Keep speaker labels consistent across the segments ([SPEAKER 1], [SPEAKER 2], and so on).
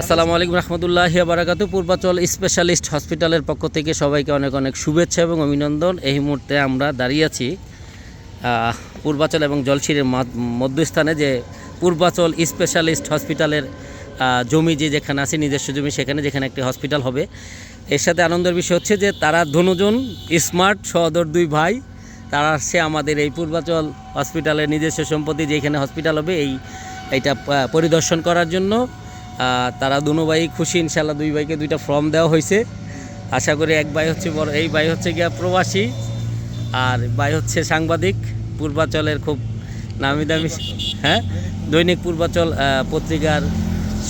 [SPEAKER 1] আসসালামু আলাইকুম রহমতুল্লাহি ওয়া বারাকাতুহু। পূর্বাচল স্পেশালিস্ট হসপিটালের পক্ষ থেকে সবাইকে অনেক অনেক শুভেচ্ছা এবং অভিনন্দন। এই মুহূর্তে আমরা দাঁড়িয়ে আছি পূর্বাচল এবং জলশিরের মধ্যস্থানে, যে পূর্বাচল স্পেশালিস্ট হসপিটালের জমি যেখানে আছে, নিজস্ব জমি, সেখানে যেখানে একটি হসপিটাল হবে। এর সাথে আনন্দের বিষয় হচ্ছে যে তারা ধনুজন স্মার্ট সহোদর দুই ভাই, তারা আসছে আমাদের এই পূর্বাচল হসপিটালের নিজস্ব সম্পত্তি যেখানে হসপিটাল হবে এইটা পরিদর্শন করার জন্য। তারা দুনো ভাই খুশি ইনশাল্লাহ। দুই ভাইকে দুইটা ফর্ম দেওয়া হয়েছে। আশা করি এক ভাই হচ্ছে বড়, এই ভাই হচ্ছে গিয়া প্রবাসী, আর ভাই হচ্ছে সাংবাদিক, পূর্বাচলের খুব নামি দামি, হ্যাঁ, দৈনিক পূর্বাচল পত্রিকার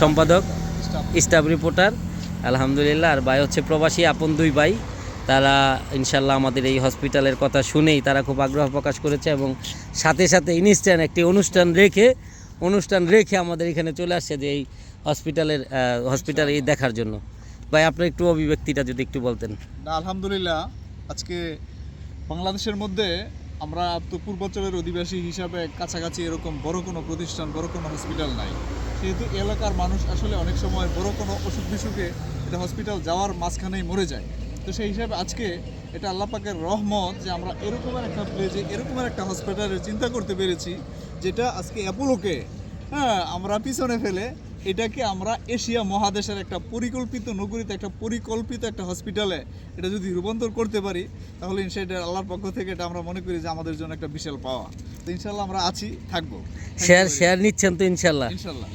[SPEAKER 1] সম্পাদক, স্টাফ রিপোর্টার, আলহামদুলিল্লাহ। আর ভাই হচ্ছে প্রবাসী, আপন দুই ভাই। তারা ইনশাল্লাহ আমাদের এই হসপিটালের কথা শুনেই তারা খুব আগ্রহ প্রকাশ করেছে এবং সাথে সাথে ইনস্ট্যান্ট একটি অনুষ্ঠান রেখে আমাদের এখানে চলে আসছে যে এই হসপিটাল এই দেখার জন্য। ভাই আপনার একটু অভিব্যক্তিটা যদি একটু বলতেন।
[SPEAKER 2] আলহামদুলিল্লাহ, আজকে বাংলাদেশের মধ্যে আমরা তো পূর্বাঞ্চলের অধিবাসী হিসাবে কাছাকাছি এরকম বড় কোনো প্রতিষ্ঠান, বড় কোনো হসপিটাল নাই। সেহেতু এলাকার মানুষ আসলে অনেক সময় বড় কোনো অসুখ বিসুখে এটা হসপিটাল যাওয়ার মাঝখানেই মরে যায়। তো সেই হিসাবে আজকে এটা আল্লাহ পাকের রহমত যে আমরা এরকমের একটা প্লেজে এরকমের একটা হসপিটালের চিন্তা করতে পেরেছি, যেটা আজকে অ্যাপোলোকে আমরা পিছনে ফেলে এটাকে আমরা এশিয়া মহাদেশের একটা পরিকল্পিত নগরীতে, একটা পরিকল্পিত একটা হসপিটালে এটা যদি রূপান্তর করতে পারি, তাহলে ইনশাআল্লাহ আল্লাহর পক্ষ থেকে এটা আমরা মনে করি যে আমাদের জন্য একটা বিশাল পাওয়া। তো ইনশাআল্লাহ আমরা আছি, থাকবো।
[SPEAKER 1] শেয়ার নিচ্ছেন তো ইনশাআল্লাহ?
[SPEAKER 2] ইনশাআল্লাহ।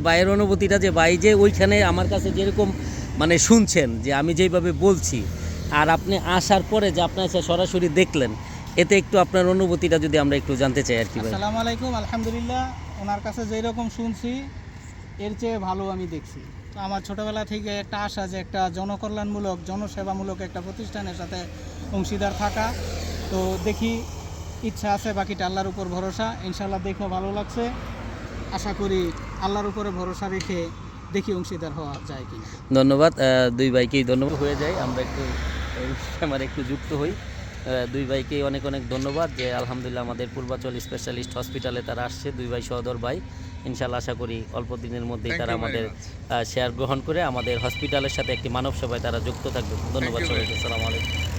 [SPEAKER 1] ভাইয়ের অনুভূতিটা, যে ভাই যে ওইখানে আমার কাছে যেরকম মানে শুনছেন যে আমি যেইভাবে বলছি, আর আপনি আসার পরে যে আপনি এসে সরাসরি দেখলেন, এতে একটু আপনার অনুভূতিটা যদি আমরা একটু জানতে চাই আর কি। ভাই
[SPEAKER 3] আসসালামু আলাইকুম। আলহামদুলিল্লাহ, ওনার কাছে যেই রকম শুনছি এর চেয়ে ভালো আমি দেখছি। তো আমার ছোটোবেলা থেকে একটা আশা যে একটা জনকল্যাণমূলক, জনসেবামূলক একটা প্রতিষ্ঠানের সাথে অংশীদার থাকা। তো দেখি, ইচ্ছা আছে, বাকিটা আল্লাহর উপর ভরসা। ইনশাআল্লাহ দেখে ভালো লাগছে। আশা করি আল্লাহর উপরে ভরসা রেখে দেখি অংশীদার হওয়া যায় কি।
[SPEAKER 1] ধন্যবাদ, দুই ভাইকেই ধন্যবাদ হয়ে যায়। আমরা একটু একটু যুক্ত হই। দুই ভাইকেই অনেক অনেক ধন্যবাদ যে আলহামদুলিল্লাহ আমাদের পূর্বাচল স্পেশালিস্ট হসপিটালে তারা আসছে, দুই ভাই সহোদর ভাই। ইনশাআল্লাহ আশা করি অল্প দিনের মধ্যেই তারা আমাদের শেয়ার গ্রহণ করে আমাদের হসপিটালের সাথে একটি মানব সেবায় তারা যুক্ত থাকবে। ধন্যবাদ সবাইকে। আসসালামু আলাইকুম।